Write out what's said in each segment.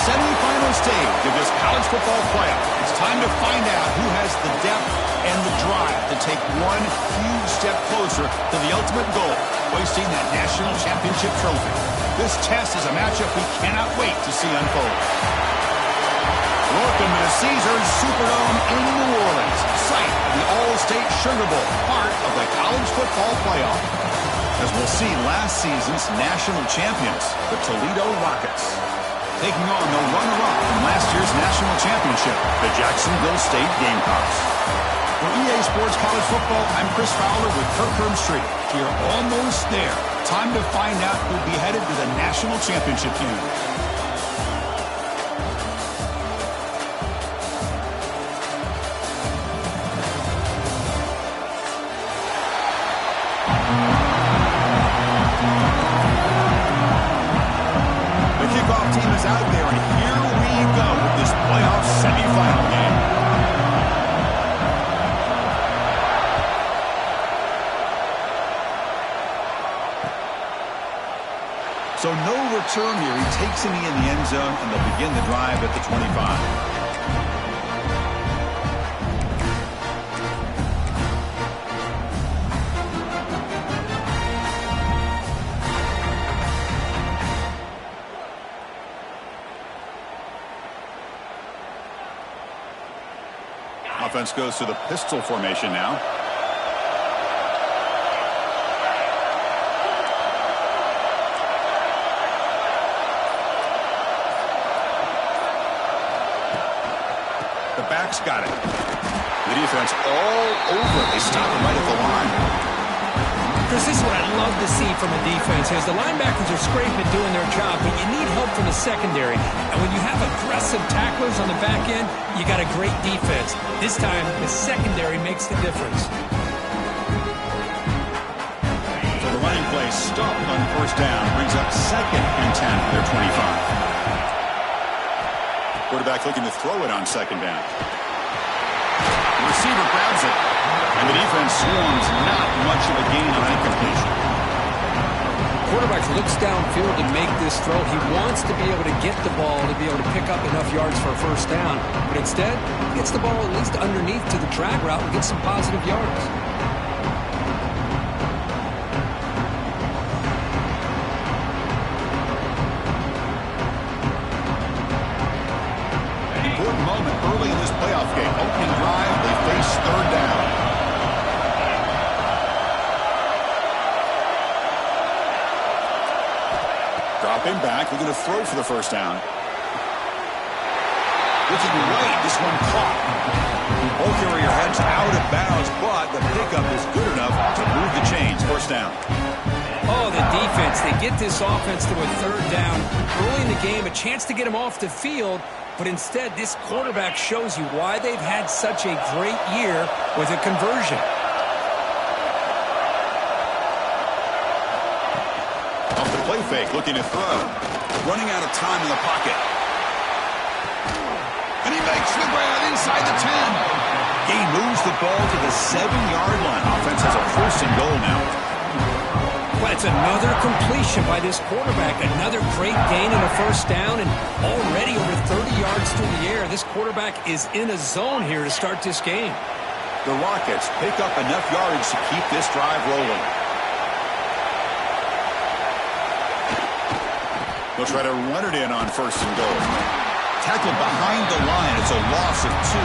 semifinal stage of this college football playoff. It's time to find out who has the depth and the drive to take one huge step closer to the ultimate goal, hoisting that national championship trophy. This test is a matchup we cannot wait to see unfold. Welcome to the Caesars Superdome in New Orleans, site of the All-State Sugar Bowl, part of the college football playoff. As we'll see, last season's national champions, the Toledo Rockets, taking on the runner-up from last year's national championship, the Jacksonville State Gamecocks. For EA Sports College Football, I'm Chris Fowler with Kirk Herbstreit. You're almost there. Time to find out who'll be headed to the national championship game. Out there, and here we go with this playoff semifinal game. So no return here. He takes him in the end zone, and they'll begin the drive at the 25. Offense goes to the pistol formation now. The back's got it. The defense all over. They stop him right at the line. Chris, this is what I love to see from a defense. As the linebackers are scraping doing their job, but you need help from the secondary. And when you have aggressive tacklers on the back end, you got a great defense. This time, the secondary makes the difference. So the running play stopped on first down, brings up 2nd and 10 for their 25. Quarterback looking to throw it on 2nd down. The receiver grabs it, and the defense swarms. Not much of a gain on that completion. Quarterback looks downfield to make this throw. He wants to be able to get the ball to be able to pick up enough yards for a first down. But instead, he gets the ball at least underneath to the drag route and gets some positive yards. Important moment early in this playoff game. Opening drive, they face 3rd down. Dropping back, looking to throw for the first down. Looking right, this one caught. Ball carrier heads out of bounds, but the pickup is good enough to move the chains. First down. Oh, the defense. They get this offense to a 3rd down. Early in the game, a chance to get him off the field, but instead, this quarterback shows you why they've had such a great year with a conversion. Off the play fake, looking to throw. Running out of time in the pocket. And he makes the grab inside the 10. He moves the ball to the 7-yard line. Offense has a 1st and goal now. Well, it's another completion by this quarterback. Another great gain in a first down, and already over 30 yards through the air. This quarterback is in a zone here to start this game. The Rockets pick up enough yardage to keep this drive rolling. They'll try to run it in on 1st and goal. Tackled behind the line. It's a loss of 2.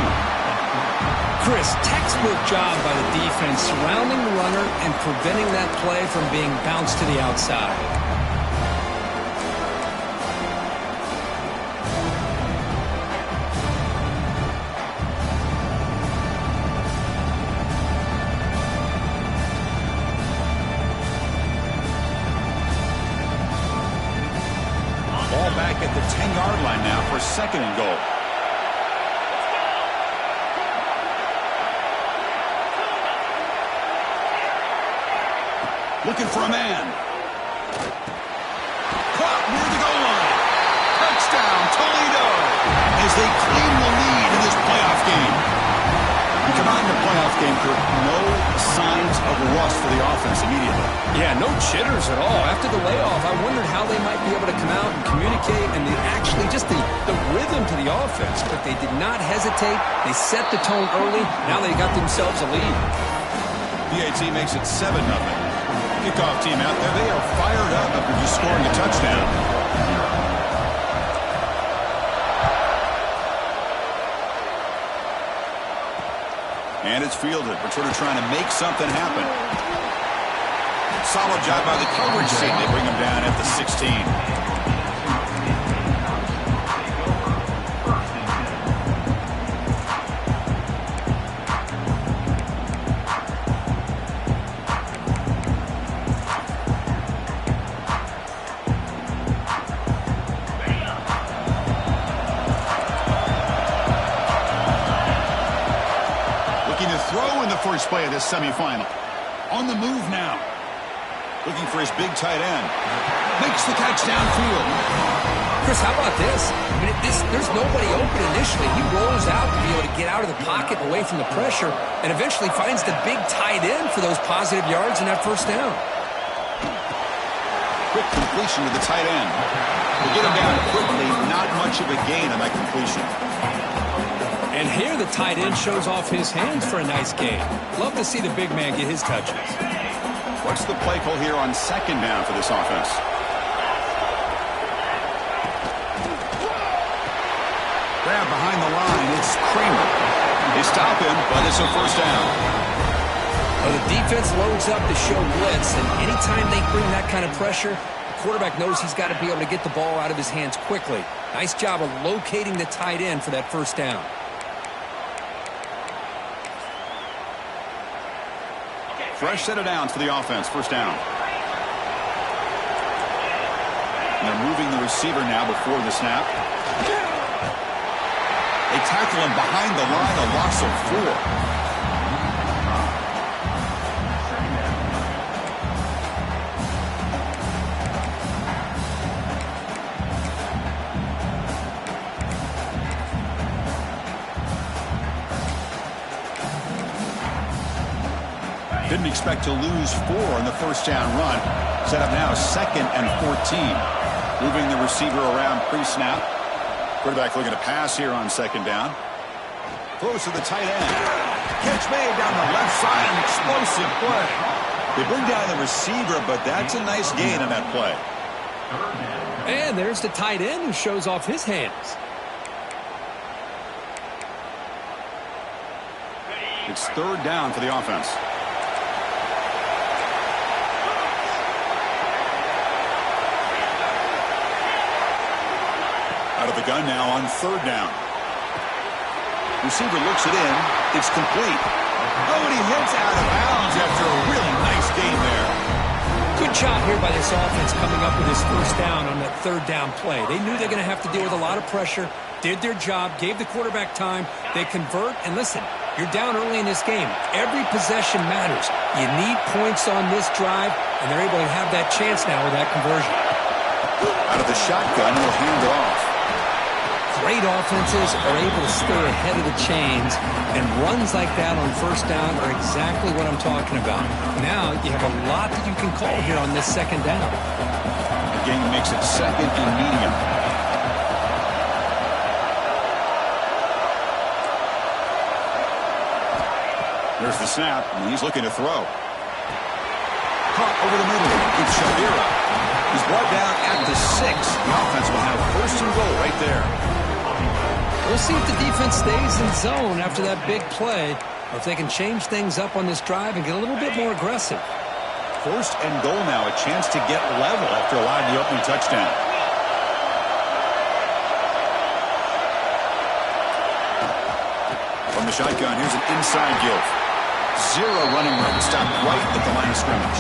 Chris, textbook job by the defense surrounding the runner and preventing that play from being bounced to the outside. Ball back at the 10-yard line now for 2nd and goal. Looking for a man. Caught near the goal line. Touchdown, Toledo, as they claim the lead in this playoff game. You come out in the playoff game, Kirk, no signs of rust for the offense immediately. Yeah, Yeah, no jitters at all. After the layoff, I wondered how they might be able to come out and communicate and actually just the rhythm to the offense. But they did not hesitate. They set the tone early. Now they got themselves a lead. PAT makes it 7-0. Kickoff team out there. They are fired up after just scoring a touchdown. And it's fielded. We're sort of trying to make something happen. Solid job by the coverage team. They bring him down at the 16. First play of this semifinal. On the move now. Looking for his big tight end. Makes the catch downfield. Chris, how about this? I mean, there's nobody open initially. He rolls out to be able to get out of the pocket away from the pressure and eventually finds the big tight end for those positive yards in that first down. Quick completion to the tight end. To get him down quickly, not much of a gain on that completion. And here the tight end shows off his hands for a nice gain. Love to see the big man get his touches. What's the play call here on second down for this offense? Grab behind the line. It's Kramer. They stop him, but it's a first down. Well, the defense loads up to show blitz, and anytime they bring that kind of pressure, the quarterback knows he's got to be able to get the ball out of his hands quickly. Nice job of locating the tight end for that first down. Fresh set of downs for the offense. First down. And they're moving the receiver now before the snap. They tackle him behind the line, a loss of 4. Didn't expect to lose 4 on the first down run. Set up now 2nd and 14. Moving the receiver around pre-snap. Quarterback looking to pass here on second down. Close to the tight end. Catch made down the left side. An explosive play. They bring down the receiver, but that's a nice gain on that play. And there's the tight end who shows off his hands. It's third down for the offense. Out of the gun now on third down. Receiver looks it in. It's complete. Oh, and he hits out of bounds after a really nice gain there. Good job here by this offense coming up with his first down on that third down play. They knew they're going to have to deal with a lot of pressure, did their job, gave the quarterback time. They convert, and listen, you're down early in this game. Every possession matters. You need points on this drive, and they're able to have that chance now with that conversion. Out of the shotgun, he'll hand off. Great offenses are able to stay ahead of the chains, and runs like that on first down are exactly what I'm talking about. Now you have a lot that you can call here on this second down. The game makes it 2nd and medium. There's the snap, and he's looking to throw. Caught over the middle. It's Shavira. He's brought down at the 6. The offense will have first and goal right there. We'll see if the defense stays in zone after that big play, or if they can change things up on this drive and get a little bit more aggressive. First and goal now, a chance to get level after allowing the opening touchdown. From the shotgun, here's an inside give. 0 running room, stopped right at the line of scrimmage.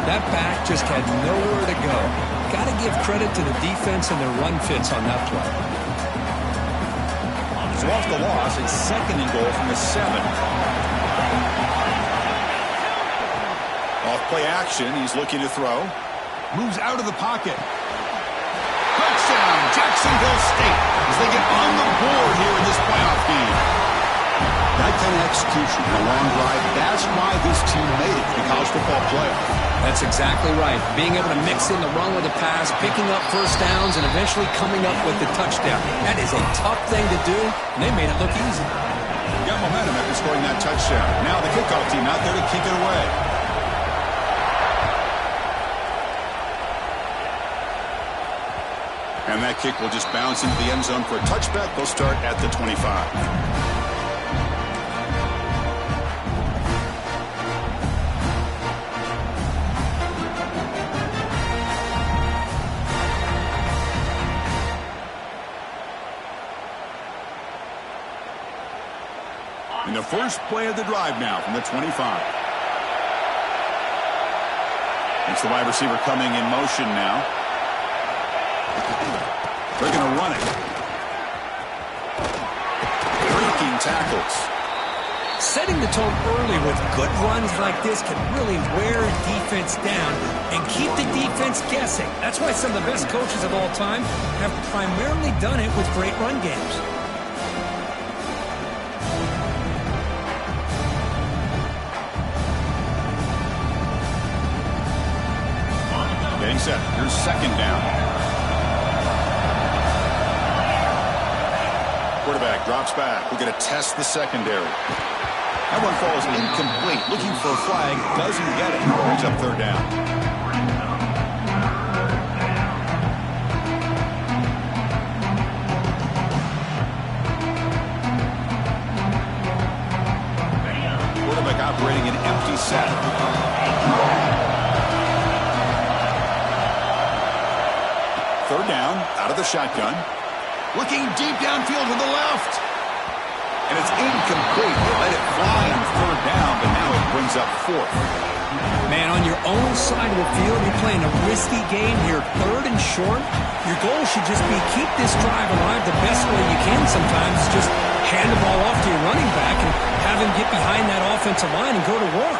That back just had nowhere to go. Got to give credit to the defense and their run fits on that play. So off the loss, it's 2nd and goal from the 7. Off play action, he's looking to throw. Moves out of the pocket. Touchdown, Jacksonville State, as they get on the board here in this playoff game. That kind of execution in a long drive, that's why this team made it to the college football That's exactly right. Being able to mix in the run with the pass, picking up first downs, and eventually coming up with the touchdown. That is a tough thing to do, and they made it look easy. Got momentum after scoring that touchdown. Now the kickoff team out there to kick it away. And that kick will just bounce into the end zone for a touchback. They'll start at the 25. In the first play of the drive now from the 25. It's the wide receiver coming in motion now. They're going to run it. Breaking tackles. Setting the tone early with good runs like this can really wear a defense down and keep the defense guessing. That's why some of the best coaches of all time have primarily done it with great run games. Getting set. Here's second down. Quarterback drops back. We're going to test the secondary. That one falls incomplete. Looking for a flag. Doesn't get it. Brings up third down. Quarterback operating an empty set. Third down, out of the shotgun. Looking deep downfield to the left. And it's incomplete. They let it fly on third down, but now it brings up fourth. Man, on your own side of the field, you're playing a risky game here. Third and short. Your goal should just be keep this drive alive the best way you can sometimes. Just hand the ball off to your running back and have him get behind that offensive line and go to work.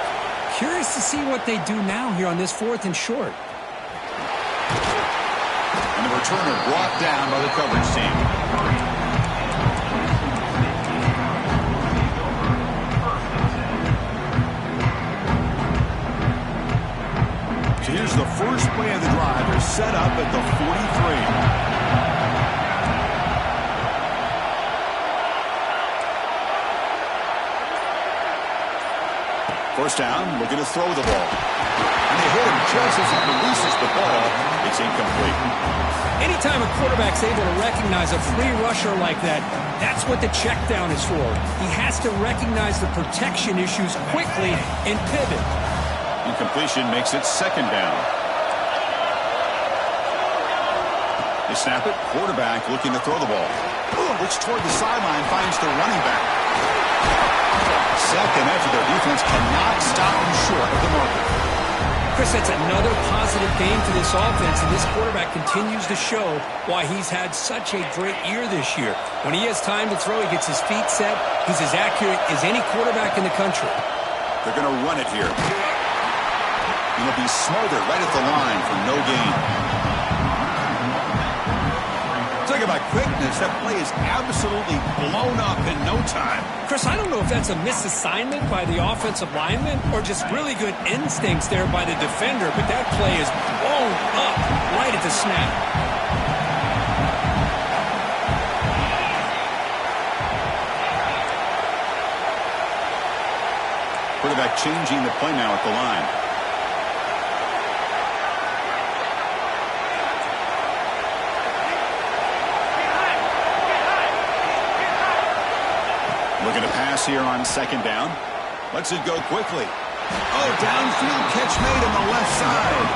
Curious to see what they do now here on this fourth and short. And the returner brought down by the coverage team. So here's the first play of the drive. They're set up at the 43. First down, looking to throw the ball. And they hit him just as he releases the ball. It's incomplete. Anytime a quarterback's able to recognize a free rusher like that, that's what the check down is for. He has to recognize the protection issues quickly and pivot. Incompletion makes it second down. They snap it. Quarterback looking to throw the ball. Looks toward the sideline, finds the running back. Second after their defense cannot stop him short of the marker. Chris, that's another positive game for this offense, and this quarterback continues to show why he's had such a great year this year. When he has time to throw, he gets his feet set. He's as accurate as any quarterback in the country. They're going to run it here. And he'll be smothered right at the line for no gain. Talk about quickness. That play is absolutely blown up in no time. Chris, I don't know if that's a misassignment by the offensive lineman or just really good instincts there by the defender, but that play is blown up right at the snap. Quarterback changing the play now at the line. Looking to pass here on second down. Lets it go quickly. Oh, downfield catch made on the left side.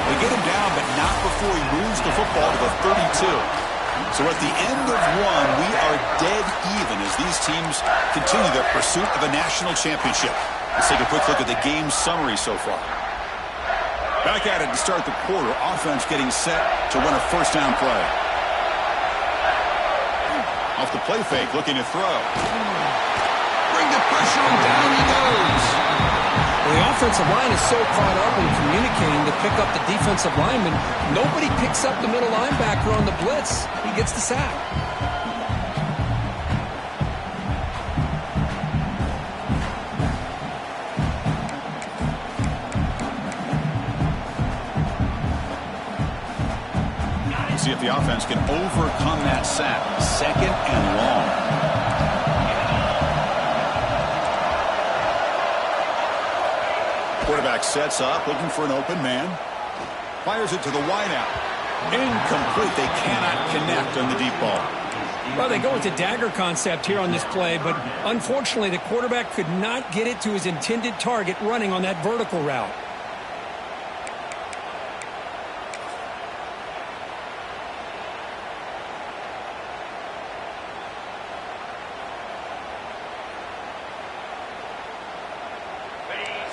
They get him down, but not before he moves the football to the 32. So at the end of one, we are dead even as these teams continue their pursuit of a national championship. Let's take a quick look at the game summary so far. Back at it to start the quarter. Offense getting set to run a first down play. Off the play fake, looking to throw. Bring the pressure, and down he goes. Well, the offensive line is so caught up in communicating to pick up the defensive lineman. Nobody picks up the middle linebacker on the blitz. He gets the sack. see if the offense can overcome that sack. 2nd and long. Quarterback sets up, looking for an open man. Fires it to the wideout. Incomplete. They cannot connect on the deep ball. Well, they go with the dagger concept here on this play, but unfortunately the quarterback could not get it to his intended target running on that vertical route.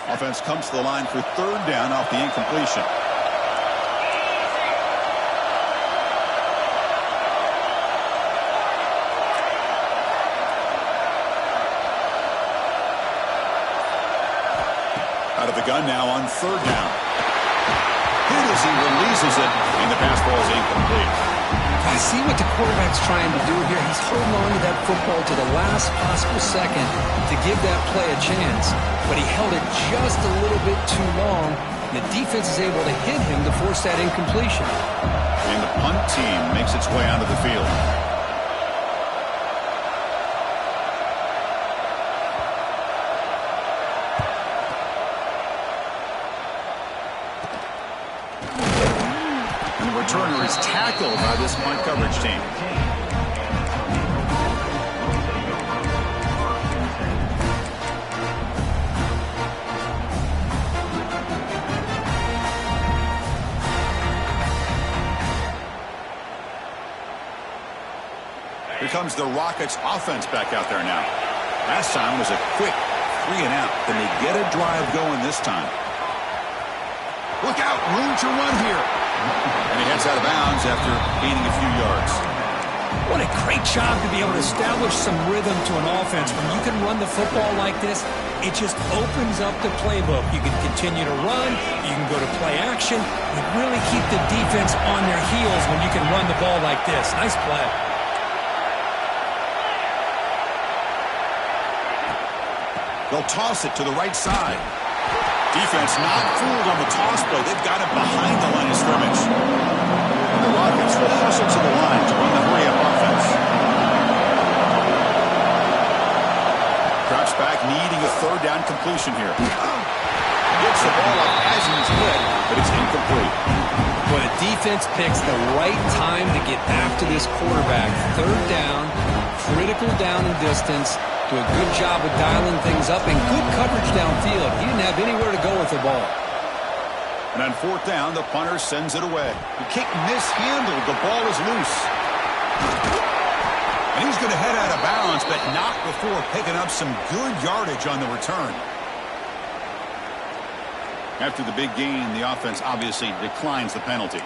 Offense comes to the line for 3rd down off the incompletion. Out of the gun now on 3rd down. Hit as he releases it, and the pass ball is incomplete. I see what the quarterback's trying to do here. He's holding on to that football to the last possible second to give that play a chance. But he held it just a little bit too long. And the defense is able to hit him to force that incompletion. And the punt team makes its way onto the field. Returner is tackled by this punt coverage team. Here comes the Rockets offense back out there now. Last time was a quick 3 and out. Can they get a drive going this time? Look out, room to run here. And he heads out of bounds after gaining a few yards. What a great job to be able to establish some rhythm to an offense. When you can run the football like this, it just opens up the playbook. You can continue to run. You can go to play action. You really keep the defense on their heels when you can run the ball like this. Nice play. They'll toss it to the right side. Defense not fooled on the toss play. They've got it behind the line of scrimmage. And the Rockets will hustle to the line to run the hurry-up offense. Drops back, needing a 3rd down completion here. Gets the ball up as he's hit, but it's incomplete. But a defense picks the right time to get after this quarterback. 3rd down, critical down and distance. Do a good job of dialing things up and good coverage downfield. He didn't have anywhere to go with the ball. And on 4th down, the punter sends it away. The kick mishandled. The ball is loose. And he's going to head out of bounds, but not before picking up some good yardage on the return. After the big gain, the offense obviously declines the penalty.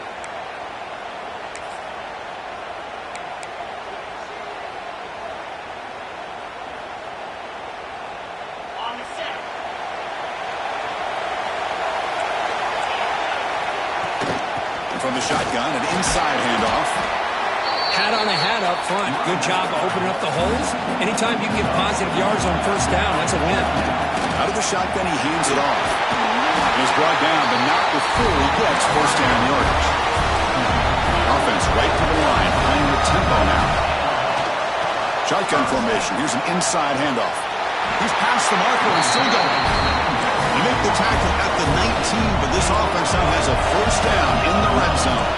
From the shotgun, an inside handoff. Hat on a hat up front. Good job of opening up the holes. Anytime you get positive yards on 1st down, that's a win. Out of the shotgun, he hands it off. He's brought down, but not before he gets 1st down yardage. Offense right to the line, playing the tempo now. Shotgun formation. Here's an inside handoff. He's past the marker and still going. They make the tackle at the 19, but this offense now has a 1st down in the red zone.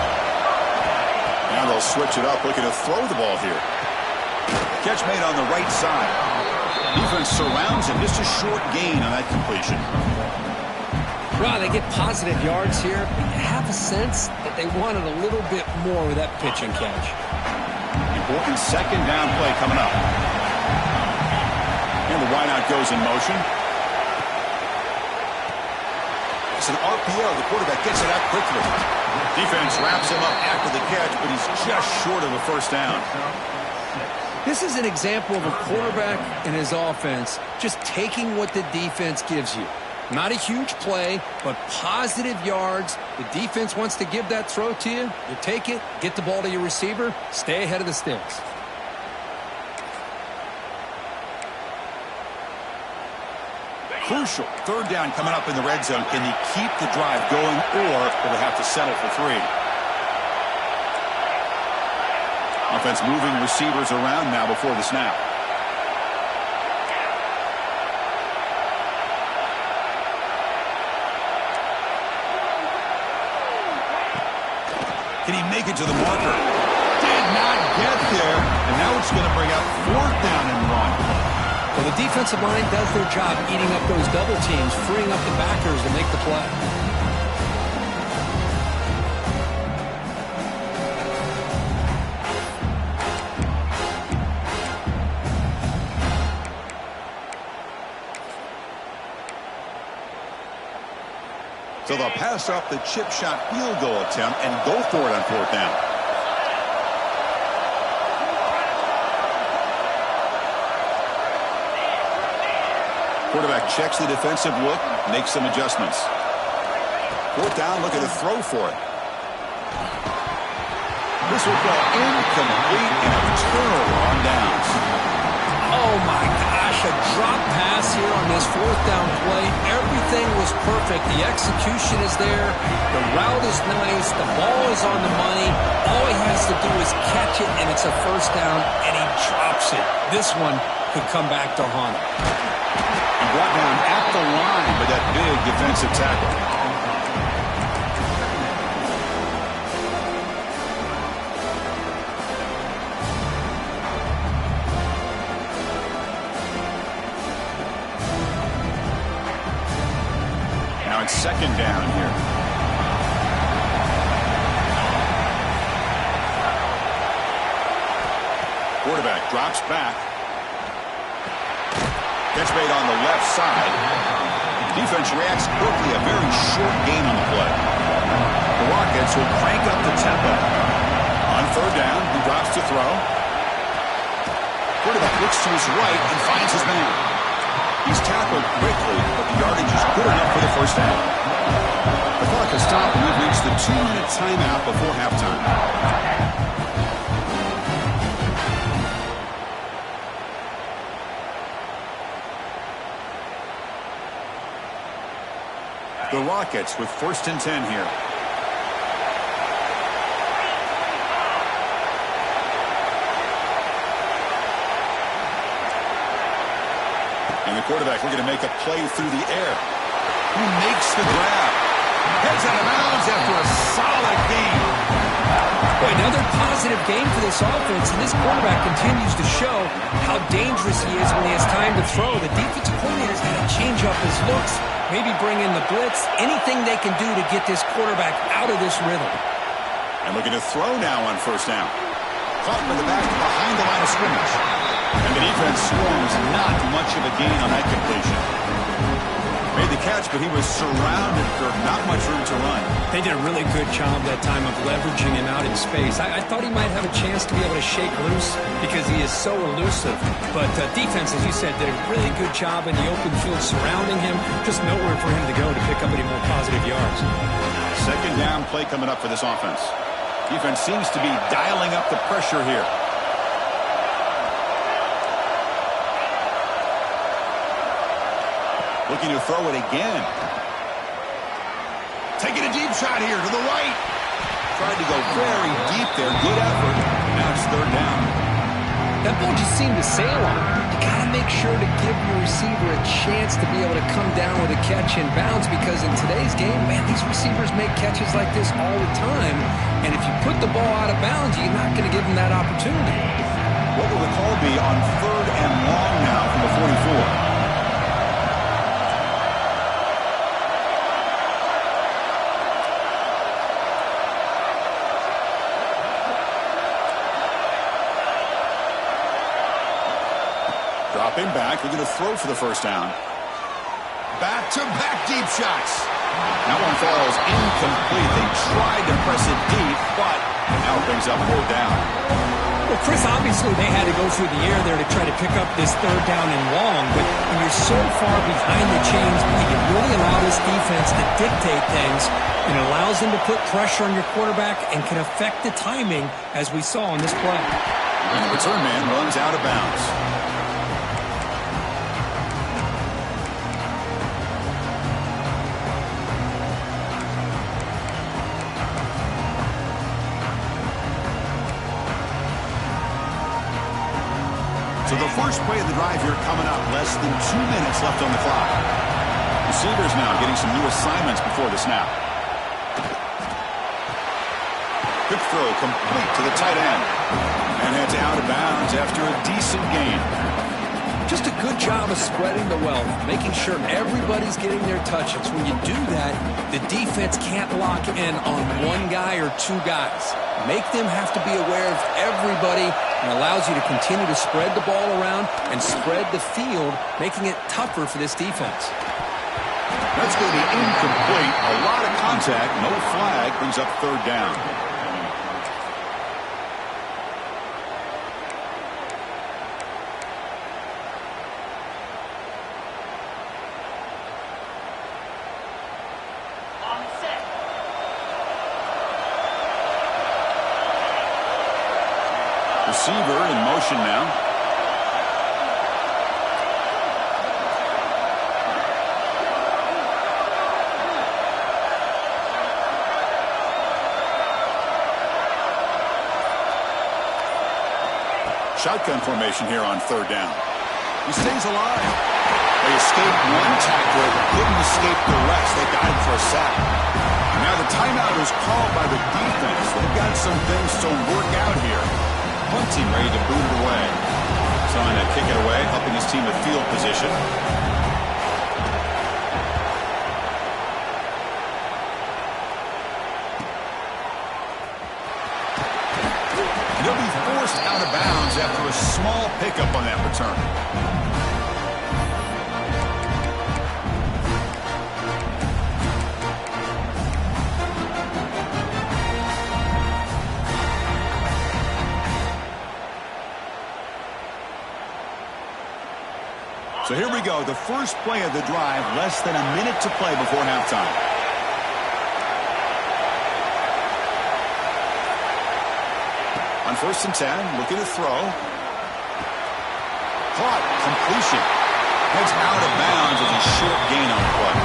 Now they'll switch it up, looking to throw the ball here. Catch made on the right side. Defense surrounds him. Just a short gain on that completion. Well, they get positive yards here. You have a sense that they wanted a little bit more with that pitch and catch. Important 2nd down play coming up. And the wideout goes in motion. It's an RPO. The quarterback gets it out quickly. Defense wraps him up after the catch, but he's just short of a 1st down. This is an example of a quarterback and his offense just taking what the defense gives you. Not a huge play, but positive yards. The defense wants to give that throw to you. You take it, get the ball to your receiver, stay ahead of the sticks. Crucial 3rd down coming up in the red zone. Can he keep the drive going, or will they have to settle for 3? Offense moving receivers around now before the snap. Can he make it to the marker? Did not get there. And now it's going to bring up 4th down and 1. Well, the defensive line does their job eating up those double teams, freeing up the backers to make the play. So they'll pass off the chip shot field goal attempt and go for it on 4th down. Quarterback checks the defensive look, makes some adjustments. 4th down, looking to throw for it. This will fall incomplete and a turnover on downs. Oh my gosh, a drop pass here on this 4th down play. Everything was perfect. The execution is there. The route is nice. The ball is on the money. All he has to do is catch it, and it's a 1st down, and he drops it. This one could come back to haunt him. And brought down at the line with that big defensive tackle. Now it's 2nd down here. Quarterback drops back. Catch made on the left side. Defense reacts quickly. A very short gain on the play. The Rockets will crank up the tempo. On 3rd down, he drops to throw. Quarterback looks to his right and finds his man. He's tackled quickly, but the yardage is good enough for the 1st down. The clock has stopped, and we've reached the 2-minute timeout before halftime. The Rockets with 1st and 10 here. And the quarterback looking to make a play through the air. He makes the grab. Heads out of bounds after a solid game. Boy, another positive game for this offense, and this quarterback continues to show how dangerous he is when he has time to throw. The defensive coordinator's got to change up his looks, maybe bring in the blitz, anything they can do to get this quarterback out of this rhythm. And looking to throw now on 1st down. Caught by the back behind the line of scrimmage. And the defense swarms not much of a gain on that completion. Made the catch, but he was surrounded for not much room to run. They did a really good job that time of leveraging him out in space. I thought he might have a chance to be able to shake loose because he is so elusive. But defense, as you said, did a really good job in the open field surrounding him. Just nowhere for him to go to pick up any more positive yards. 2nd down play coming up for this offense. Defense seems to be dialing up the pressure here. Looking to throw it again. Taking a deep shot here to the right. Tried to go very deep there. Good effort. Now it's 3rd down. That ball just seemed to sail on him. You got to make sure to give your receiver a chance to be able to come down with a catch in bounds, because in today's game, man, these receivers make catches like this all the time. And if you put the ball out of bounds, you're not going to give them that opportunity. What will the call be on 3rd and long now from the 44? Dropping back, they're going to throw for the 1st down. Back-to-back deep shots. That one falls incomplete. They tried to press it deep, but now it brings up 4th down. Well, Chris, obviously they had to go through the air there to try to pick up this 3rd down and long, but when you're so far behind the chains, you can really allow this defense to dictate things. It allows them to put pressure on your quarterback and can affect the timing, as we saw on this play. And the return man runs out of bounds. So the first play of the drive here coming up, less than 2 minutes left on the clock. Receivers now getting some new assignments before the snap. Quick throw complete to the tight end. And heads out of bounds after a decent gain. Just a good job of spreading the wealth, making sure everybody's getting their touches. When you do that, the defense can't lock in on one guy or two guys. Make them have to be aware of everybody, and allows you to continue to spread the ball around and spread the field, making it tougher for this defense. That's going to be incomplete. A lot of contact. No flag. Brings up third down. Receiver in motion now. Shotgun formation here on third down. He stays alive. They escaped one tackler, but couldn't escape the rest. They got him for a sack. And now the timeout is called by the defense. They've got some things to work out here. Punting ready to boot it away. Trying to kick it away, helping his team with field position. And he'll be forced out of bounds after a small pickup on that return. So here we go, the first play of the drive, less than a minute to play before halftime. On 1st and 10, looking to throw. Caught, completion. Heads out of bounds as a short gain on the play.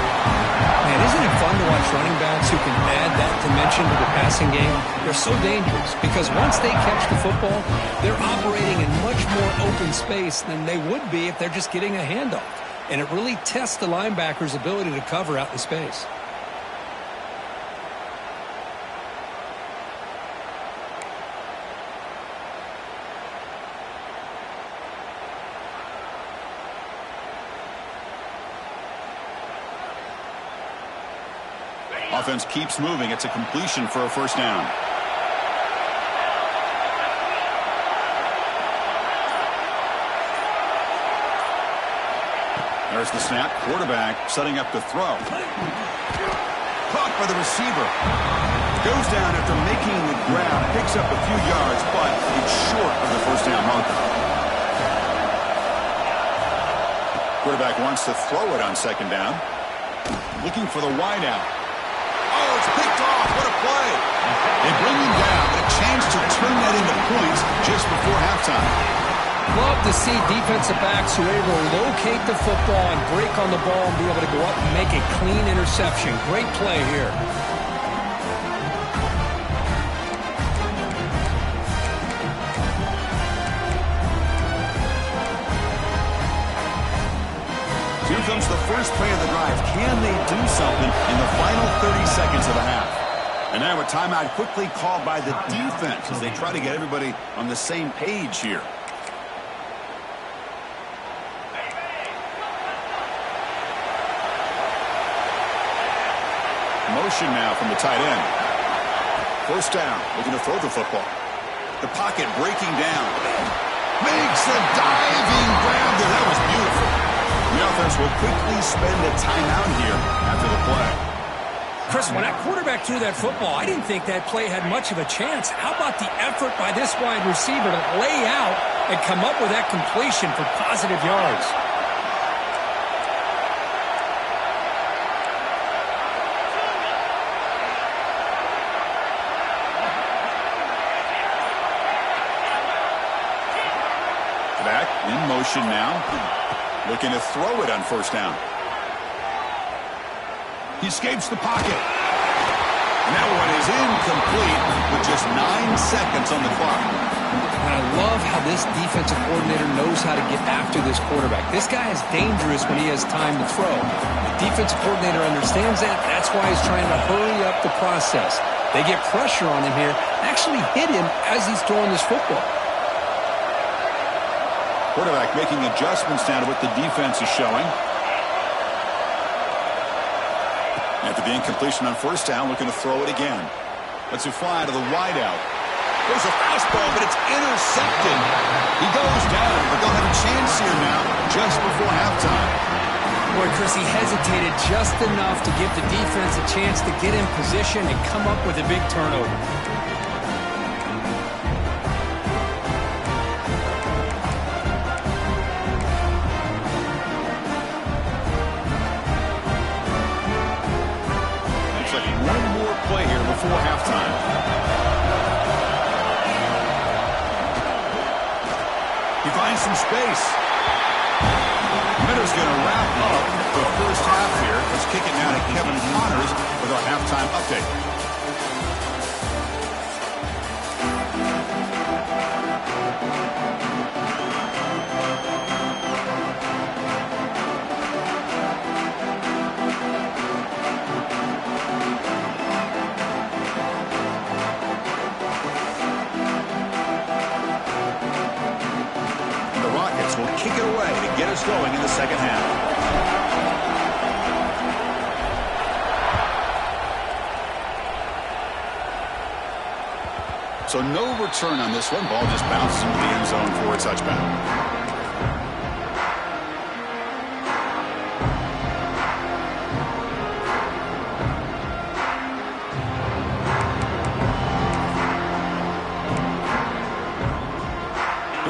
Man, isn't it fun to watch running backs who can add that dimension to the passing game? They're so dangerous because once they catch the football, they're operating in much more open space than they would be if they're just getting a handoff. And it really tests the linebacker's ability to cover out in space. Offense keeps moving. It's a completion for a first down. There's the snap. Quarterback setting up to throw. Caught by the receiver. Goes down after making the grab. Picks up a few yards, but it's short of the first down marker. Quarterback wants to throw it on second down. Looking for the wideout. Oh, it's picked off. What a play. They bring him down, but a chance to turn that into points just before halftime. Love to see defensive backs who are able to locate the football and break on the ball and be able to go up and make a clean interception. Great play here. Here comes the first play of the drive. Can they do something in the final 30 seconds of the half? And now a timeout quickly called by the defense as they try to get everybody on the same page here. Motion now from the tight end. First down, looking to throw the football. The pocket breaking down. Makes a diving grab there. That was beautiful. The offense will quickly spend a timeout here after the play. Chris, when that quarterback threw that football, I didn't think that play had much of a chance. How about the effort by this wide receiver to lay out and come up with that completion for positive yards? Back in motion now. Looking to throw it on first down. He escapes the pocket. And that one is incomplete with just 9 seconds on the clock. And I love how this defensive coordinator knows how to get after this quarterback. This guy is dangerous when he has time to throw. The defensive coordinator understands that. That's why he's trying to hurry up the process. They get pressure on him here, actually hit him as he's throwing this football. Quarterback making adjustments now to what the defense is showing. After the incompletion on first down, looking to throw it again. Lets it fly to the wideout. There's a fastball, but it's intercepted. He goes down, but they'll have a chance here now just before halftime. Boy, Chris, he hesitated just enough to give the defense a chance to get in position and come up with a big turnover. One more play here before halftime. He finds some space. Minter's going to wrap up the first half here. Let's kick it now to Kevin Connors with our halftime update. Kick it away to get us going in the second half. So no return on this one. Ball just bounces into the end zone for a touchback.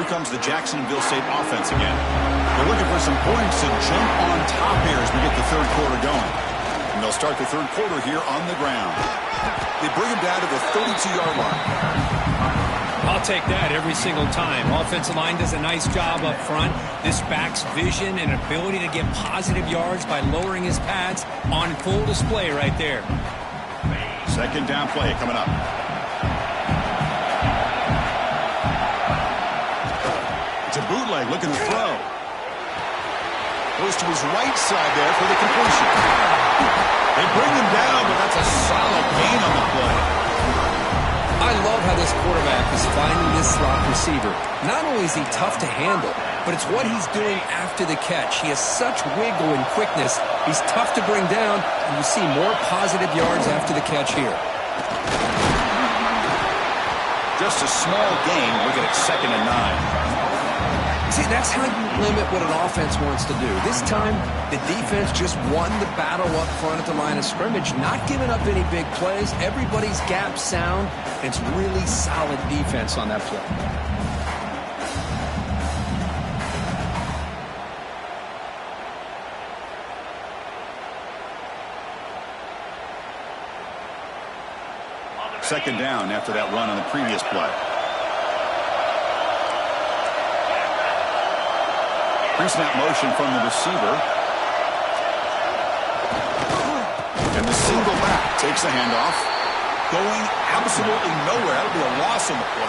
Comes the Jacksonville State offense again. They're looking for some points to jump on top here as we get the third quarter going. And they'll start the third quarter here on the ground. They bring him down to the 32-yard line. I'll take that every single time. Offensive line does a nice job up front. This back's vision and ability to get positive yards by lowering his pads on full display right there. Second down play coming up. A bootleg looking to throw. Goes to his right side there for the completion. They bring him down, but that's a solid gain on the play. I love how this quarterback is finding this slot receiver. Not only is he tough to handle, but it's what he's doing after the catch. He has such wiggle and quickness. He's tough to bring down, and you see more positive yards after the catch here. Just a small gain. Look at it, 2nd and 9. See, that's how you limit what an offense wants to do. This time, the defense just won the battle up front at the line of scrimmage, not giving up any big plays. Everybody's gap sound. It's really solid defense on that play. Second down after that run on the previous play. Pre-snap motion from the receiver. And the single back takes the handoff. Going absolutely nowhere. That'll be a loss on the play.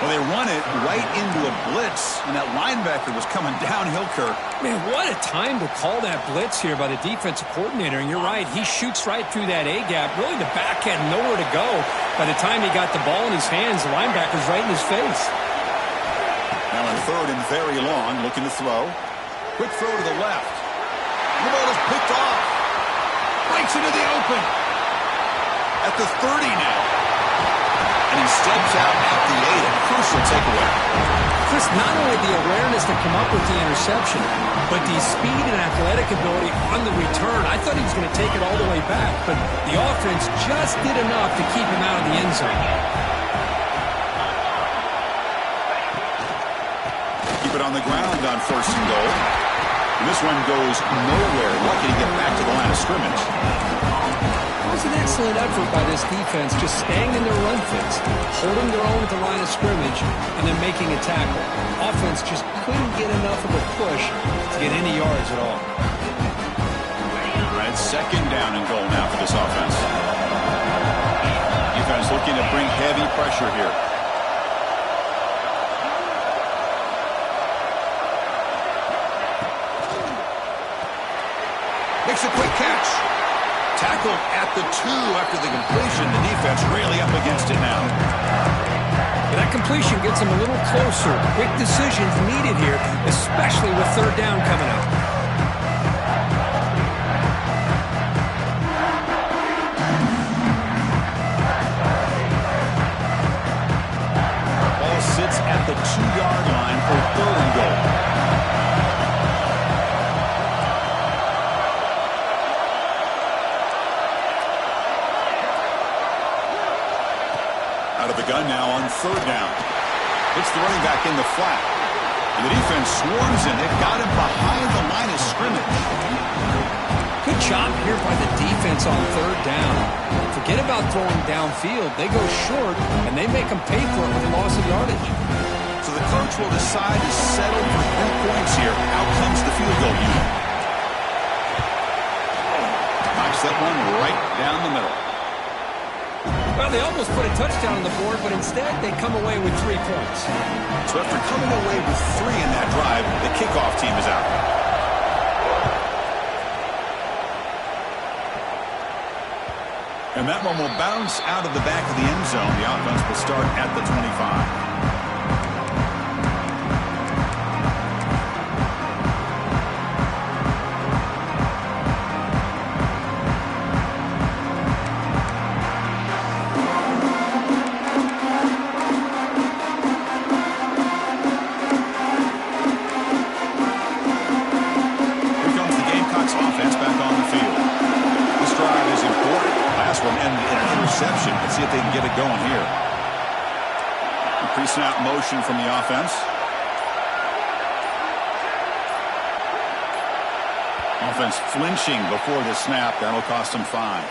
Well, they run it right into a blitz, and that linebacker was coming downhill, Kirk. Man, what a time to call that blitz here by the defensive coordinator. And you're right, he shoots right through that A-gap. Really, the back had nowhere to go. By the time he got the ball in his hands, the linebacker's right in his face. Now in third and very long, looking to throw. Quick throw to the left. The ball is picked off. Breaks into the open. At the 30 now. And he steps out at the 8. A crucial takeaway. Chris, not only the awareness to come up with the interception, but the speed and athletic ability on the return. I thought he was going to take it all the way back, but the offense just did enough to keep him out of the end zone. Keep it on the ground on 1st and goal. And this one goes nowhere. Lucky to get back to the line of scrimmage. It was an excellent effort by this defense, just staying in their run fits, holding their own at the line of scrimmage, and then making a tackle. Offense just couldn't get enough of a push to get any yards at all. Right, 2nd down and goal now for this offense. makes a quick catch. Tackled at the 2 after the completion. The defense really up against it now. That completion gets him a little closer. Quick decisions needed here, especially with third down coming up. Ball sits at the 2-yard line for 3rd and goal. Out of the gun now on 3rd down. It's the running back in the flat. And the defense swarms him. They've got him behind the line of scrimmage. Good job here by the defense on 3rd down. Forget about throwing downfield. They go short, and they make them pay for it with loss of yardage. So the coach will decide to settle for 3 points here. Out comes the field goal unit. Knocks that one right down the middle. Well, they almost put a touchdown on the board, but instead they come away with 3 points. So after coming away with 3 in that drive, the kickoff team is out. And that one will bounce out of the back of the end zone. The offense will start at the 25. Let's see if they can get it going here. Pre-snap motion from the offense. Offense flinching before the snap. That'll cost them 5.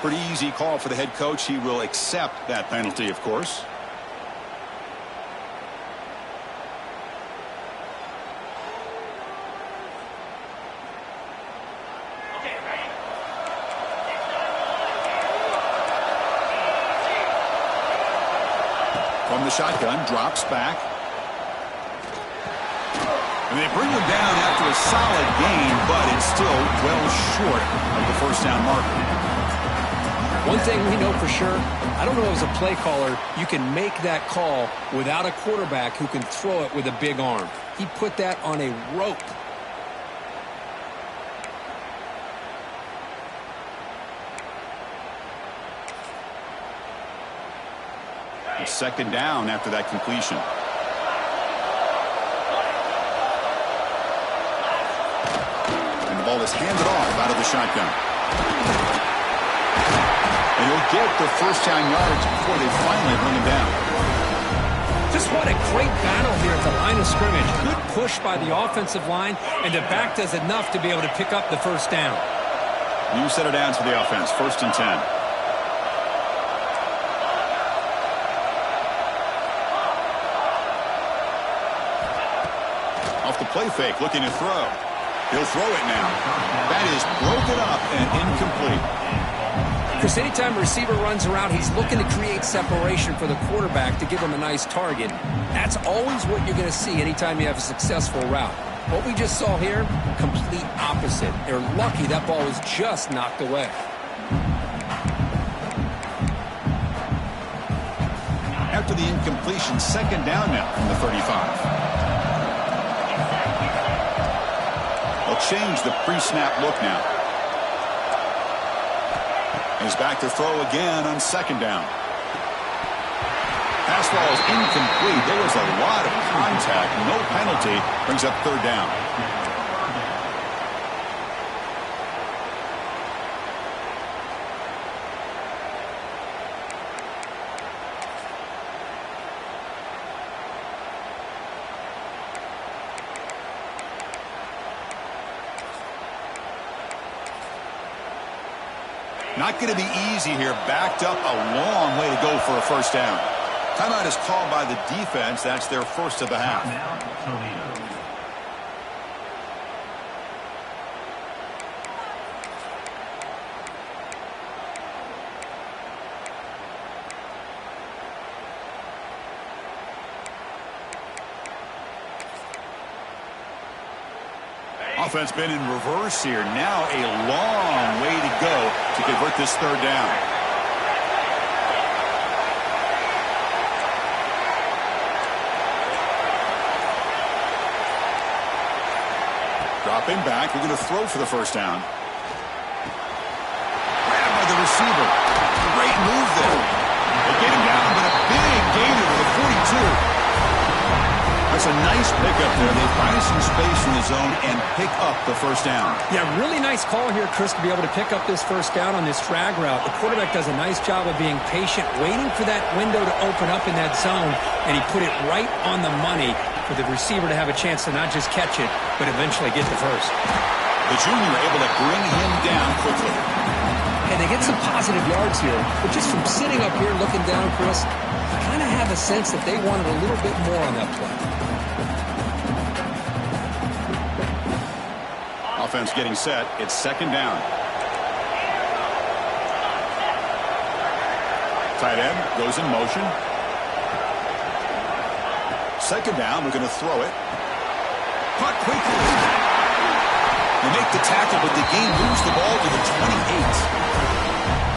Pretty easy call for the head coach. He will accept that penalty, of course. From the shotgun, drops back. And they bring him down after a solid gain, but it's still well short of the first down marker. One thing we know for sure, I don't know as a play caller, you can make that call without a quarterback who can throw it with a big arm. He put that on a rope. It's 2nd down after that completion. And the ball is handed off out of the shotgun. And he'll get the first down yards before they finally bring him down. Just what a great battle here at the line of scrimmage. Good push by the offensive line, and the back does enough to be able to pick up the first down. New set of downs for the offense. 1st and 10. Off the play fake, looking to throw. He'll throw it now. That is broken up and incomplete. Chris, anytime a receiver runs around, he's looking to create separation for the quarterback to give him a nice target. That's always what you're going to see anytime you have a successful route. What we just saw here, complete opposite. They're lucky that ball was just knocked away. After the incompletion, 2nd down now from the 35. They'll change the pre-snap look now. He's back to throw again on 2nd down. Pass ball is incomplete. There was a lot of contact. No penalty. Brings up 3rd down. Not going to be easy here. Backed up a long way to go for a first down. Timeout is called by the defense. That's their first of the half. Offense been in reverse here. Now a long way to go to convert this third down. Dropping back. We're going to throw for the first down. Grabbed by the receiver. Great move there. They get him down, but a big gainer to the 42. That's a nice pickup there. They find some space in the zone and pick up the first down. Yeah, really nice call here, Chris, to be able to pick up this first down on this drag route. The quarterback does a nice job of being patient, waiting for that window to open up in that zone, and he put it right on the money for the receiver to have a chance to not just catch it, but eventually get the first. The junior able to bring him down quickly. And they get some positive yards here, but just from sitting up here looking down, Chris, I kind of have a sense that they wanted a little bit more on that play. Offense getting set. It's second down. Tight end goes in motion. Second down. We're going to throw it. Caught quickly. They make the tackle, but the game moves the ball to the 28.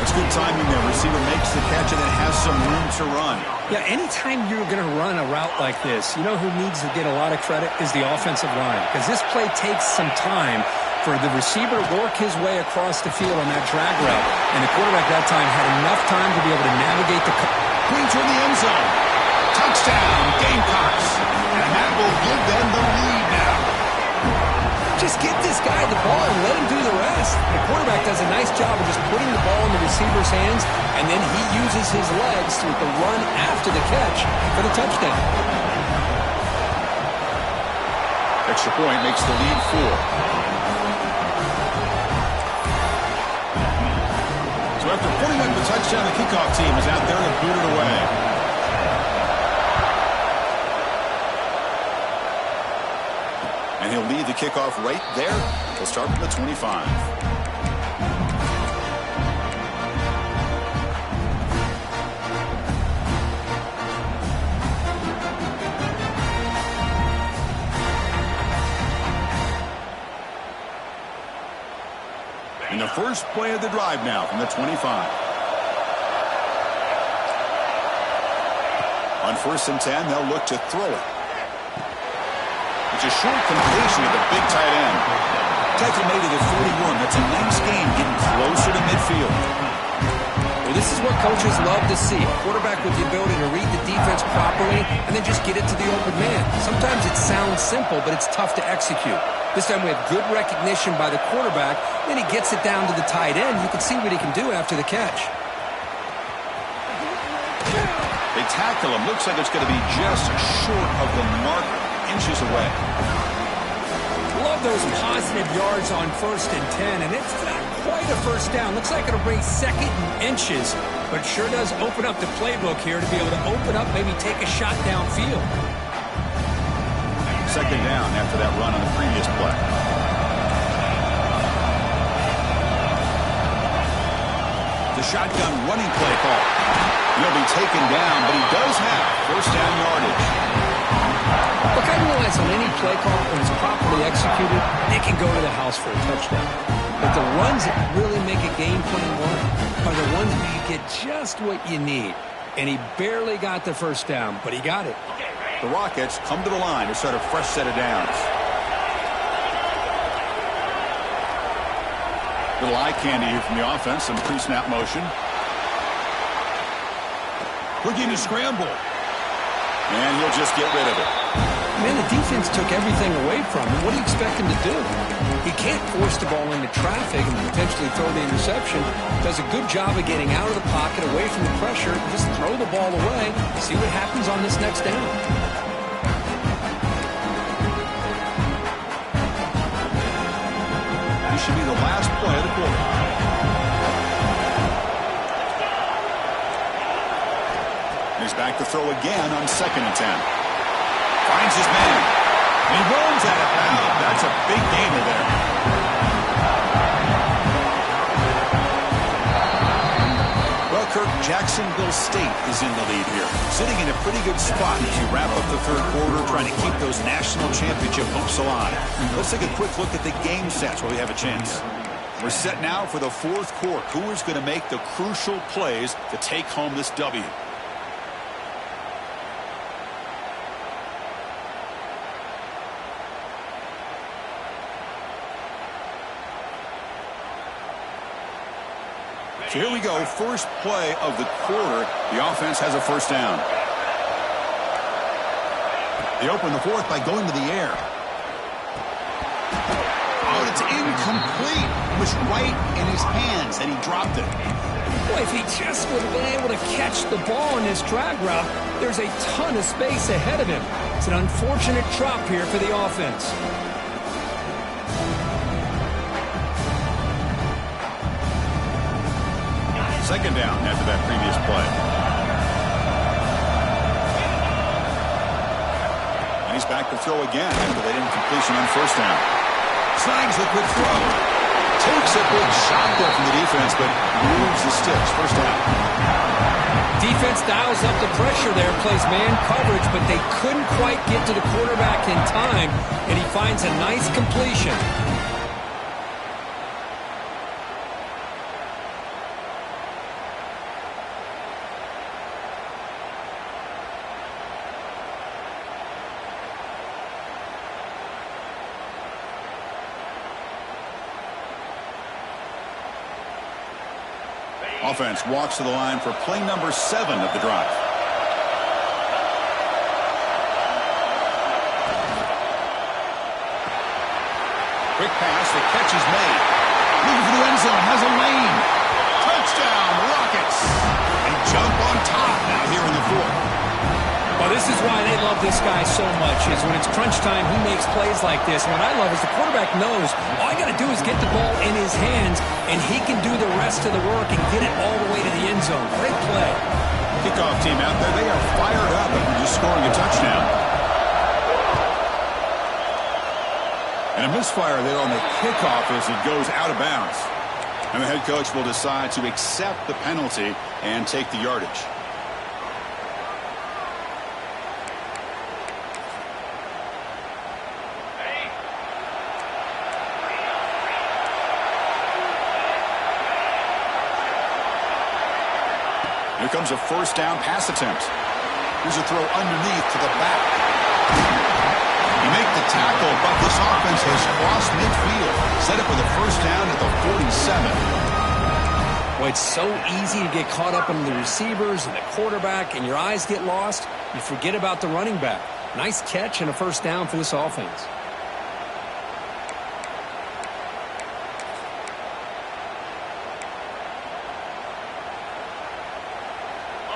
That's good timing there. Receiver makes the catch and then has some room to run. Yeah, anytime you're going to run a route like this, you know who needs to get a lot of credit is the offensive line. Because this play takes some time for the receiver to work his way across the field on that drag route. And the quarterback that time had enough time to be able to navigate the clean toward the end zone. Touchdown, Gamecocks. And that will give them the lead now. Just get this guy the ball and let him do the rest. The quarterback does a nice job of just putting the ball in the receiver's hands, and then he uses his legs with the run after the catch for the touchdown. Extra point makes the lead 4. So after putting up the touchdown, the kickoff team is out there to boot it away. And he'll lead the kickoff right there. He'll start from the 25. And the first play of the drive now from the 25. On 1st and 10, they'll look to throw it. It's a short completion of the big tight end. Tackle made it at 41. That's a nice game, getting closer to midfield. Well, this is what coaches love to see. A quarterback with the ability to read the defense properly and then just get it to the open man. Sometimes it sounds simple, but it's tough to execute. This time we have good recognition by the quarterback. Then he gets it down to the tight end. You can see what he can do after the catch. They tackle him. Looks like it's going to be just short of the mark. Inches away. Love those positive yards on 1st and 10, and it's not quite a first down. Looks like it'll bring 2nd and inches, but sure does open up the playbook here to be able to open up, maybe take a shot downfield. Second down after that run on the previous play. The shotgun running play call. He'll be taken down, but he does have first down yardage. Look, I realize on any play call, when it's properly executed, it can go to the house for a touchdown. But the runs that really make a game plan work are the ones where you get just what you need. And he barely got the first down, but he got it. The Rockets come to the line to start a fresh set of downs. Little eye candy here from the offense, some pre-snap motion. Looking to scramble. And he'll just get rid of it. Man, the defense took everything away from him. What do you expect him to do? He can't force the ball into traffic and potentially throw the interception. Does a good job of getting out of the pocket, away from the pressure. Just throw the ball away. See what happens on this next down. This should be the last play of the quarter. He's back to throw again on 2nd and 10. Finds his man. And he rolls out of bounds. That's a big gainer there. Well, Kirk, Jacksonville State is in the lead here, sitting in a pretty good spot as you wrap up the third quarter, trying to keep those national championship hopes alive. Let's take a quick look at the game stats while we have a chance. We're set now for the fourth quarter. Who is going to make the crucial plays to take home this W? So here we go, first play of the quarter. The offense has a first down. They open the fourth by going to the air. Oh, it's incomplete. It was right in his hands, and he dropped it. Boy, if he just would have been able to catch the ball in this drag route, there's a ton of space ahead of him. It's an unfortunate drop here for the offense. Second down after that previous play. And he's back to throw again after that incompletion on first down. Slides the quick throw. Takes a big shot there from the defense, but moves the sticks. First down. Defense dials up the pressure there, plays man coverage, but they couldn't quite get to the quarterback in time, and he finds a nice completion. Offense walks to the line for play number 7 of the drive. Quick pass, the catch is made. Moving for the end zone, has a lane. Touchdown, Rockets. They jump on top now here in the fourth. Well, this is why they love this guy so much, is when it's crunch time, he makes plays like this. And what I love is the quarterback knows all I got to do is get the ball in his hands, and he can do the rest of the work and get it all the way to the end zone. Great play. Kickoff team out there, they are fired up after just scoring a touchdown. And a misfire there on the kickoff as it goes out of bounds. And the head coach will decide to accept the penalty and take the yardage. Here comes a first down pass attempt. Here's a throw underneath to the back. You make the tackle, but this offense has crossed midfield. Set up with a first down at the 47. Well, it's so easy to get caught up in the receivers and the quarterback, and your eyes get lost. You forget about the running back. Nice catch and a first down for this offense.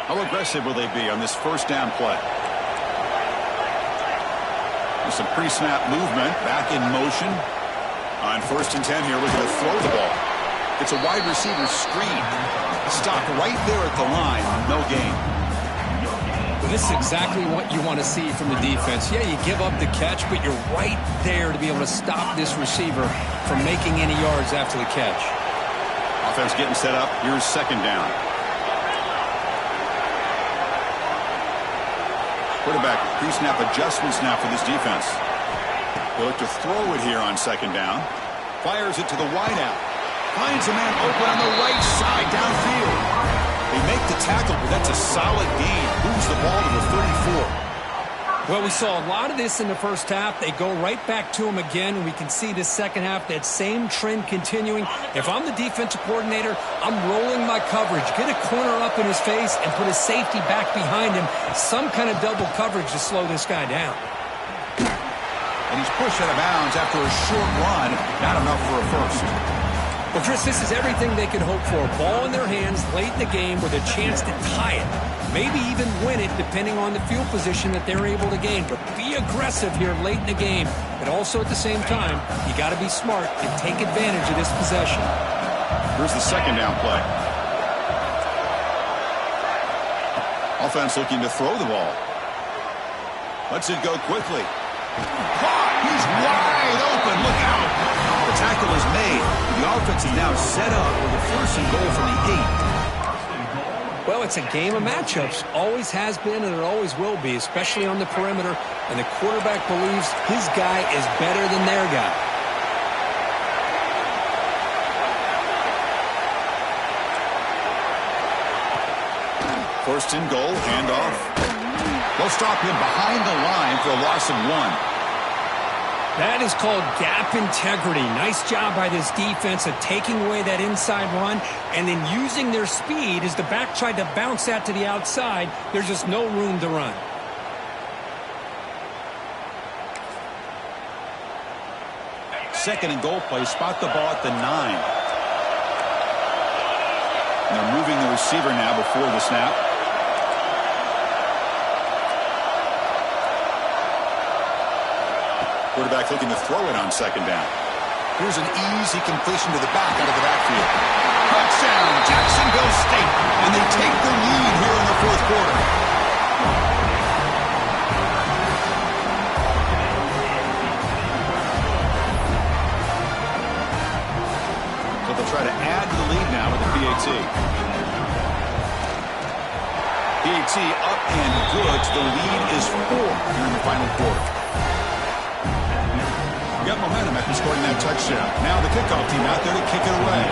How aggressive will they be on this first down play? With some pre-snap movement, back in motion. On 1st and 10 here, we're going to throw the ball. It's a wide receiver screen. Stopped right there at the line, no gain. Well, this is exactly what you want to see from the defense. Yeah, you give up the catch, but you're right there to be able to stop this receiver from making any yards after the catch. Offense getting set up. Here's second down. Quarterback pre-snap adjustments now for this defense. They look to throw it here on second down. Fires it to the wideout. Finds a man open on the right side downfield. They make the tackle, but that's a solid gain. Moves the ball to the 34. Well, we saw a lot of this in the first half. They go right back to him again, and we can see this second half, that same trend continuing. If I'm the defensive coordinator, I'm rolling my coverage. Get a corner up in his face and put a safety back behind him. Some kind of double coverage to slow this guy down. And he's pushed out of bounds after a short run. Not enough for a first. Well, Chris, this is everything they could hope for. Ball in their hands late in the game with a chance to tie it. Maybe even win it depending on the field position that they're able to gain. But be aggressive here late in the game. But also at the same time, you got to be smart and take advantage of this possession. Here's the second down play. Offense looking to throw the ball. Lets it go quickly. Caught! He's wide open. Look out. The tackle is made. The offense is now set up with a 1st and goal from the 8. Well, it's a game of matchups. Always has been and it always will be, especially on the perimeter. And the quarterback believes his guy is better than their guy. First and goal, handoff. They'll stop him behind the line for a loss of 1. That is called gap integrity. Nice job by this defense of taking away that inside run and then using their speed as the back tried to bounce that to the outside. There's just no room to run. Second and goal play, spot the ball at the 9. And they're moving the receiver now before the snap. Quarterback looking to throw it on second down. Here's an easy completion to the back out of the backfield. Touchdown, Jacksonville State. And they take the lead here in the fourth quarter. So they'll try to add to the lead now with the PAT. PAT up and good. So the lead is 4 here in the final quarter. Got momentum after scoring that touchdown. Now the kickoff team out there to kick it away.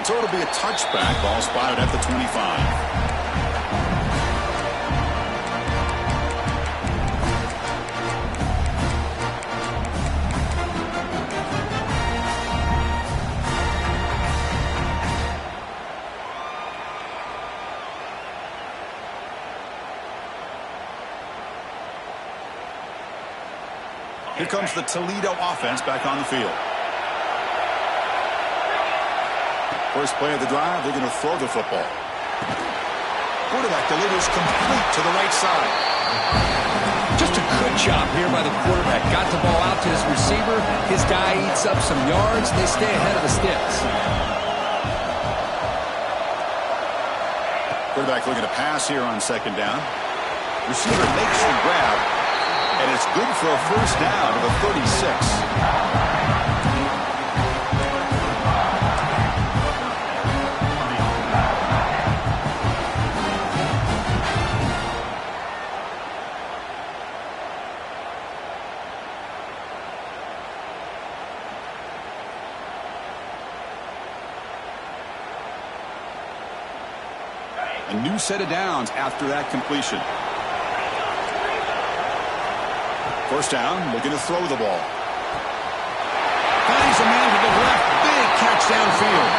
So it'll be a touchback. Ball spotted at the 25. Here comes the Toledo offense back on the field. First play of the drive, they're going to throw the football. Quarterback delivers complete to the right side. Just a good job here by the quarterback. Got the ball out to his receiver. His guy eats up some yards. They stay ahead of the sticks. Quarterback looking to pass here on second down. Receiver makes the grab. And it's good for a first down to the 36. A new set of downs after that completion. First down, looking to throw the ball. Finds a man to the left. Big catch downfield.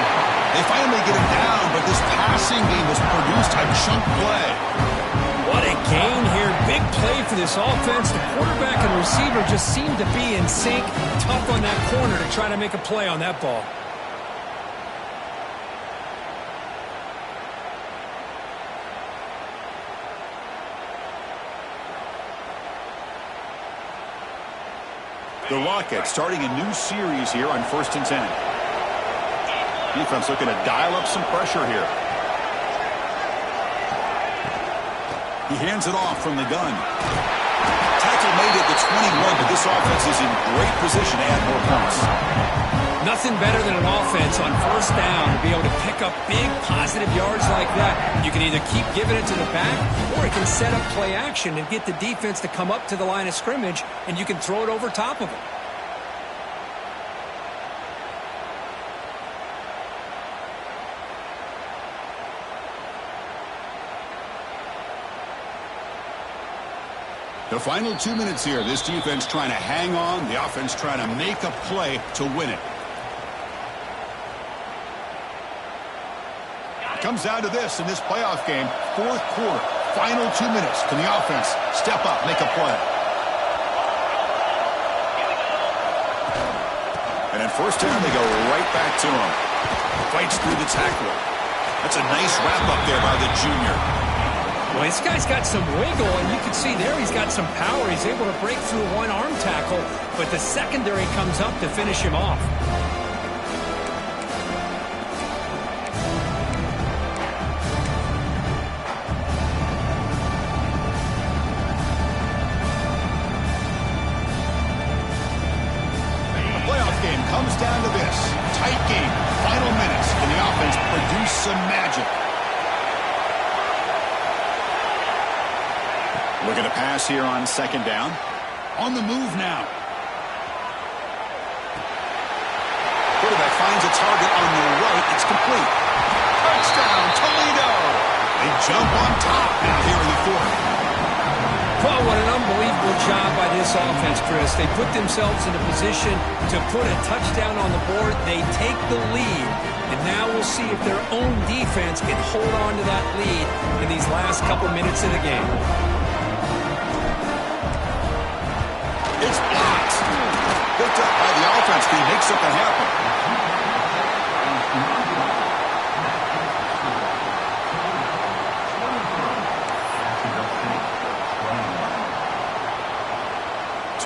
They finally get him down, but this passing game has produced a chunk play. What a gain here. Big play for this offense. The quarterback and receiver just seem to be in sync. Tough on that corner to try to make a play on that ball. The Rockets starting a new series here on 1st and 10. Defense looking to dial up some pressure here. He hands it off from the gun. Tackle made at the 21, but this offense is in great position to add more points. Nothing better than an offense on first down to be able to pick up big positive yards like that. You can either keep giving it to the back or it can set up play action and get the defense to come up to the line of scrimmage and you can throw it over top of them. The final 2 minutes here. This defense trying to hang on. The offense trying to make a play to win it. Comes down to this in this playoff game. Fourth quarter, final 2 minutes. Can the offense step up, make a play? And at first down, they go right back to him. Fights through the tackle. That's a nice wrap-up there by the junior. Well, this guy's got some wiggle, and you can see there he's got some power. He's able to break through one arm tackle, but the secondary comes up to finish him off. comes down to this. Tight game. Final minutes. Can the offense produce some magic? Looking to pass here on second down. On the move now. Quarterback finds a target on the right. It's complete. Touchdown, Toledo. They jump on top now here in the fourth. Well, what an unbelievable job by this offense, Chris. They put themselves in a position to put a touchdown on the board. They take the lead, and now we'll see if their own defense can hold on to that lead in these last couple minutes of the game. It's blocked. Picked up by the offense team. Makes something happen.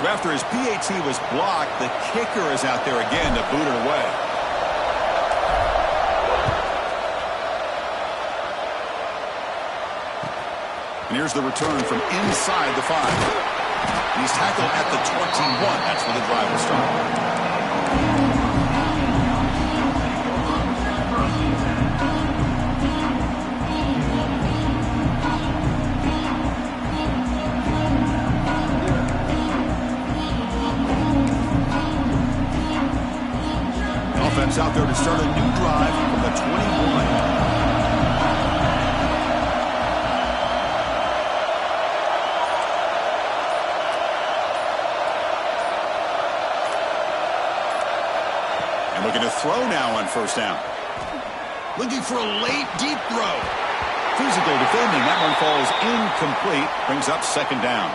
So after his PAT was blocked, the kicker is out there again to boot it away. And here's the return from inside the 5. He's tackled at the 21. That's where the drive will start. Offense out there to start a new drive from the 21. Looking to throw now on first down. Looking for a late, deep throw. Physical defending. That one falls incomplete. Brings up second down.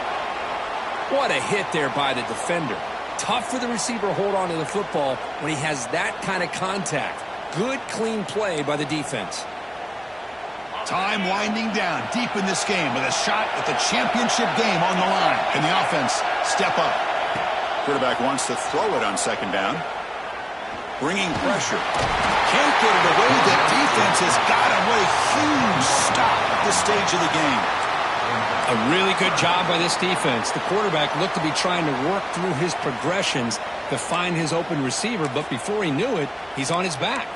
What a hit there by the defender. Tough for the receiver to hold on to the football when he has that kind of contact. Good, clean play by the defense. Time winding down deep in this game with a shot at the championship game on the line. Can the offense step up? Quarterback wants to throw it on second down. Bringing pressure. Can't get it away. The defense has got him with a huge stop at this stage of the game. A really good job by this defense. The quarterback looked to be trying to work through his progressions to find his open receiver, but before he knew it, he's on his back.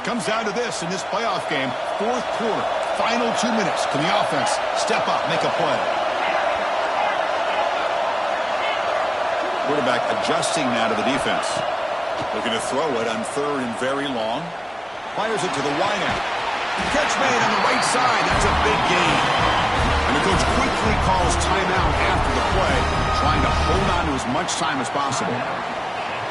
It comes down to this in this playoff game. Fourth quarter. Final 2 minutes. Can the offense step up, make a play? Quarterback adjusting now to the defense. Looking to throw it on third and very long. Fires it to the wideout. Catch made on the right side. That's a big gain. And the coach quickly calls timeout after the play, trying to hold on to as much time as possible.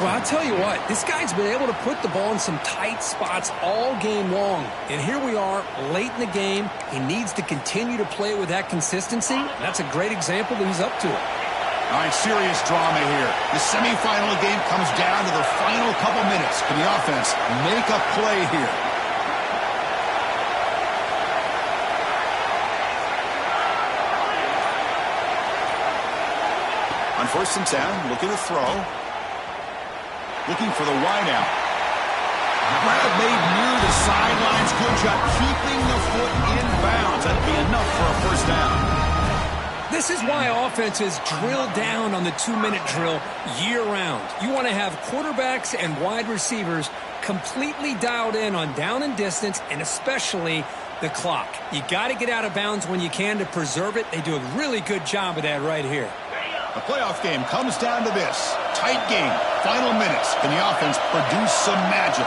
Well, I'll tell you what, this guy's been able to put the ball in some tight spots all game long. And here we are, late in the game. He needs to continue to play with that consistency. That's a great example that he's up to it. All right, serious drama here. The semifinal game comes down to the final couple minutes. Can the offense make a play here? On first and 10, looking to throw. Looking for the wideout. Grab made near the sidelines. Good job keeping the foot in bounds. That'll be enough for a first down. This is why offenses drill down on the 2-minute drill year-round. You want to have quarterbacks and wide receivers completely dialed in on down and distance, and especially the clock. You got to get out of bounds when you can to preserve it. They do a really good job of that right here. The playoff game comes down to this. Tight game. Final minutes. Can the offense produce some magic?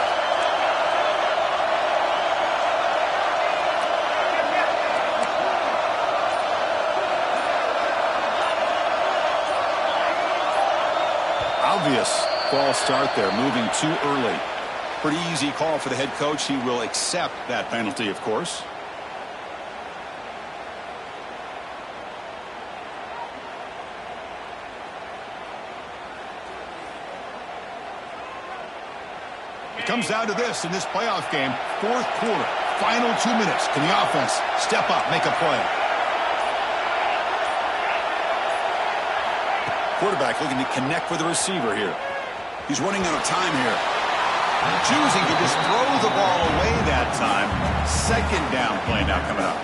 Obvious false start there, moving too early. Pretty easy call for the head coach. He will accept that penalty, of course. It comes down to this in this playoff game. Fourth quarter, final 2 minutes. Can the offense step up, make a play? Quarterback looking to connect with the receiver here. He's running out of time here. Choosing to just throw the ball away that time. Second down play now coming up.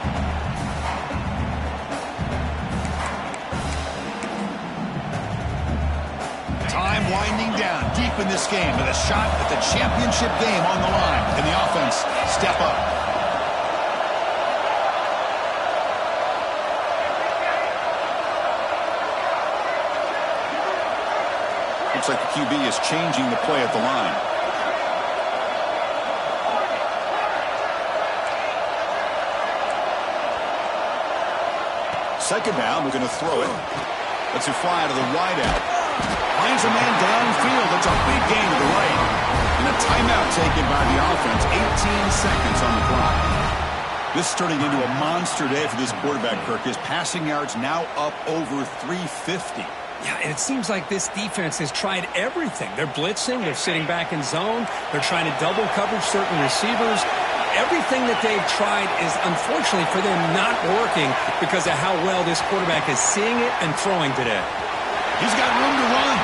deep in this game with a shot at the championship game on the line. Can the offense step up? Looks like the QB is changing the play at the line. Second down, we're going to throw it. Lets it fly to the wide out. Finds a man downfield. It's a big gain to the right. And a timeout taken by the offense. 18 seconds on the clock. This is turning into a monster day for this quarterback, Kirk. His passing yards now up over 350. Yeah, and it seems like this defense has tried everything. They're blitzing. They're sitting back in zone. They're trying to double coverage certain receivers. Everything that they've tried is, unfortunately for them, not working because of how well this quarterback is seeing it and throwing today. He's got room to run.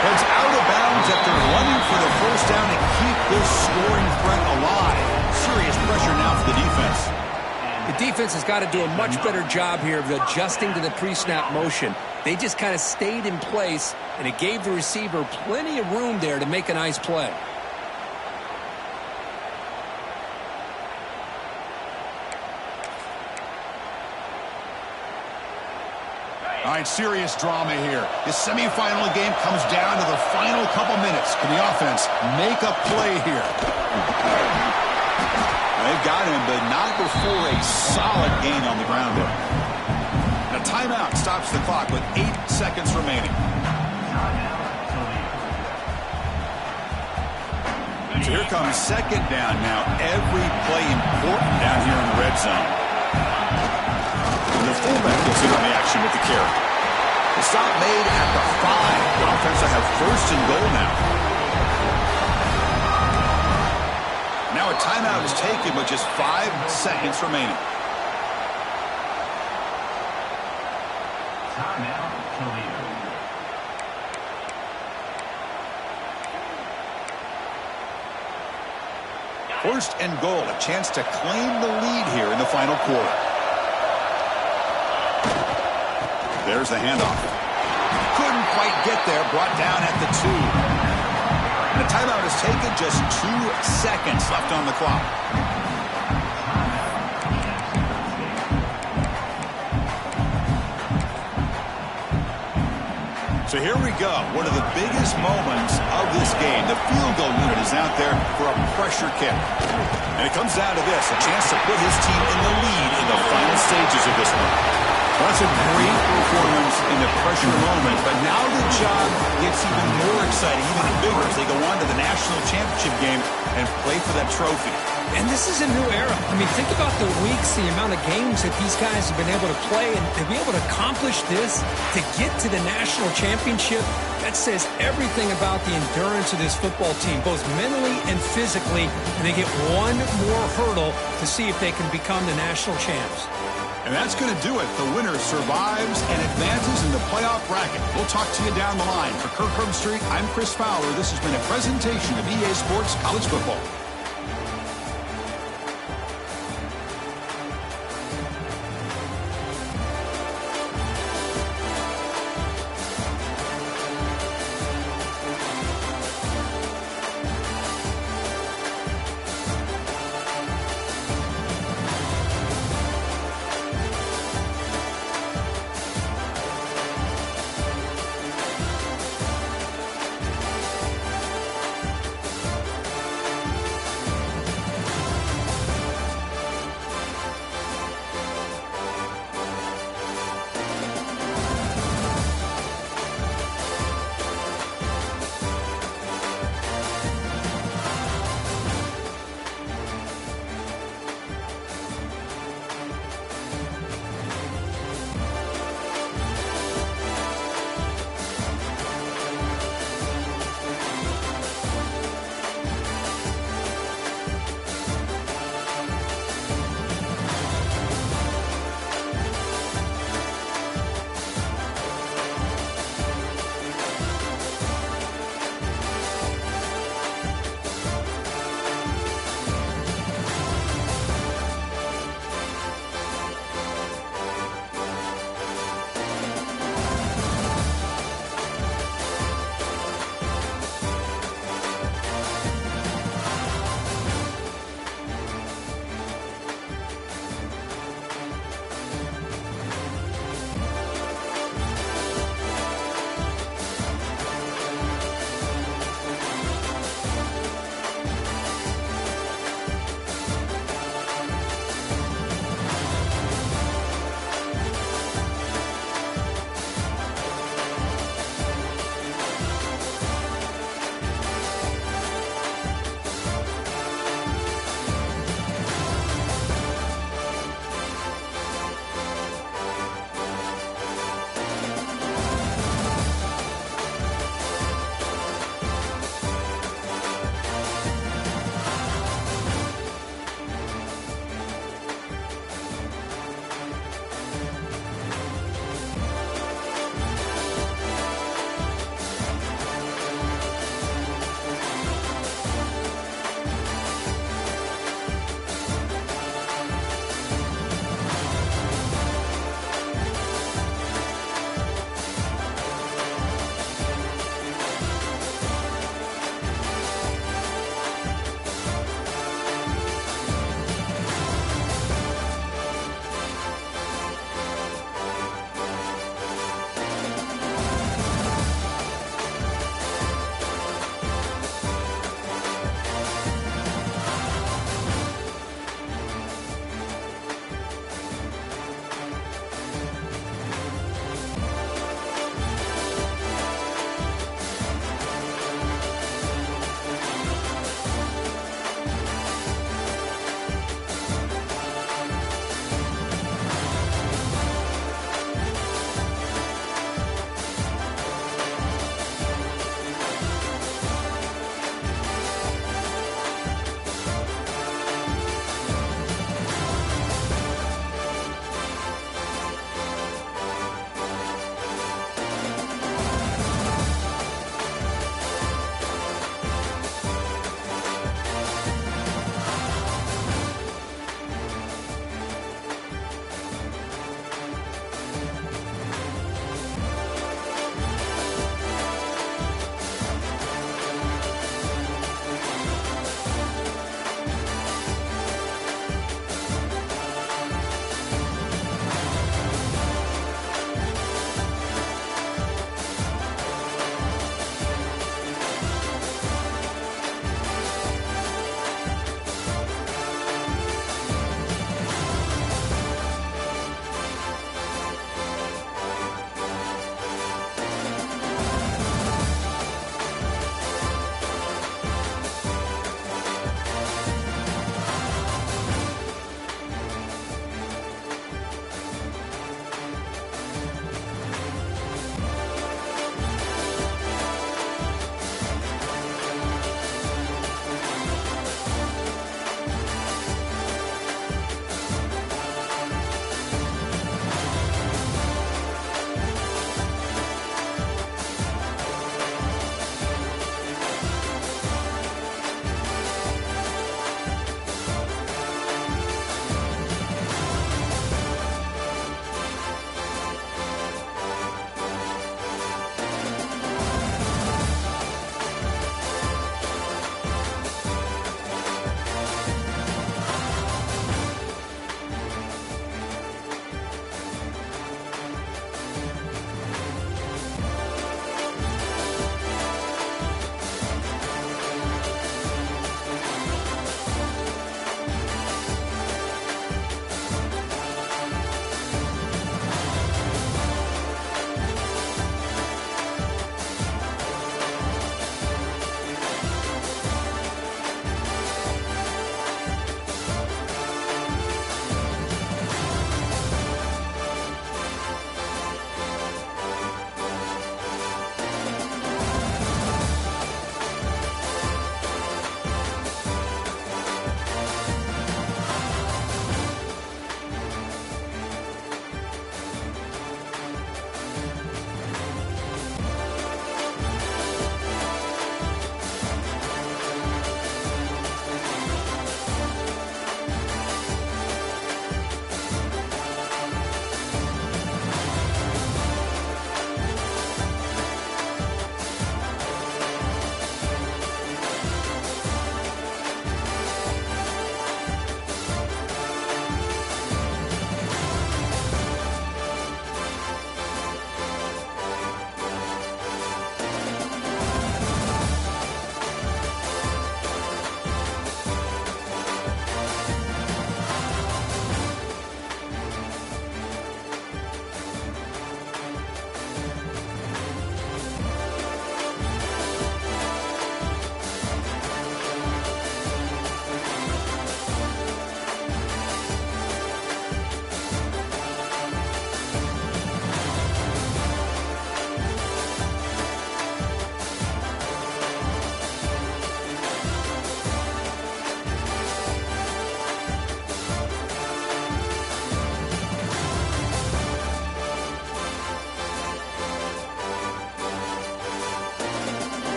Heads out of bounds after running for the first down to keep this scoring threat alive. Serious pressure now for the defense. The defense has got to do a much better job here of adjusting to the pre-snap motion. They just kind of stayed in place, and it gave the receiver plenty of room there to make a nice play. All right, serious drama here. This semifinal game comes down to the final couple minutes. Can the offense make a play here? They've got him, but not before a solid gain on the ground there. And a timeout stops the clock with 8 seconds remaining. So here comes second down now. Every play important down here in the red zone. And the fullback gets in on the action with the carry. The stop made at the 5. The offense will have first and goal now. Now a timeout is taken with just 5 seconds remaining. Timeout, Toledo. First and goal, a chance to claim the lead here in the final quarter. There's the handoff. Couldn't quite get there, brought down at the 2. And the timeout is taken, just 2 seconds left on the clock. So here we go, one of the biggest moments of this game. The field goal unit is out there for a pressure kick. And it comes down to this, a chance to put his team in the lead in the final stages of this one. Well, that's a great performance in the pressure moment, but now the job gets even more exciting, even bigger as they go on to the national championship game and play for that trophy. And this is a new era. I mean, think about the weeks, the amount of games that these guys have been able to play, and to be able to accomplish this, to get to the national championship, that says everything about the endurance of this football team, both mentally and physically, and they get one more hurdle to see if they can become the national champs. And that's going to do it. The winner survives and advances in the playoff bracket. We'll talk to you down the line. For Kirk Herbstreit, I'm Chris Fowler. This has been a presentation of EA Sports College Football.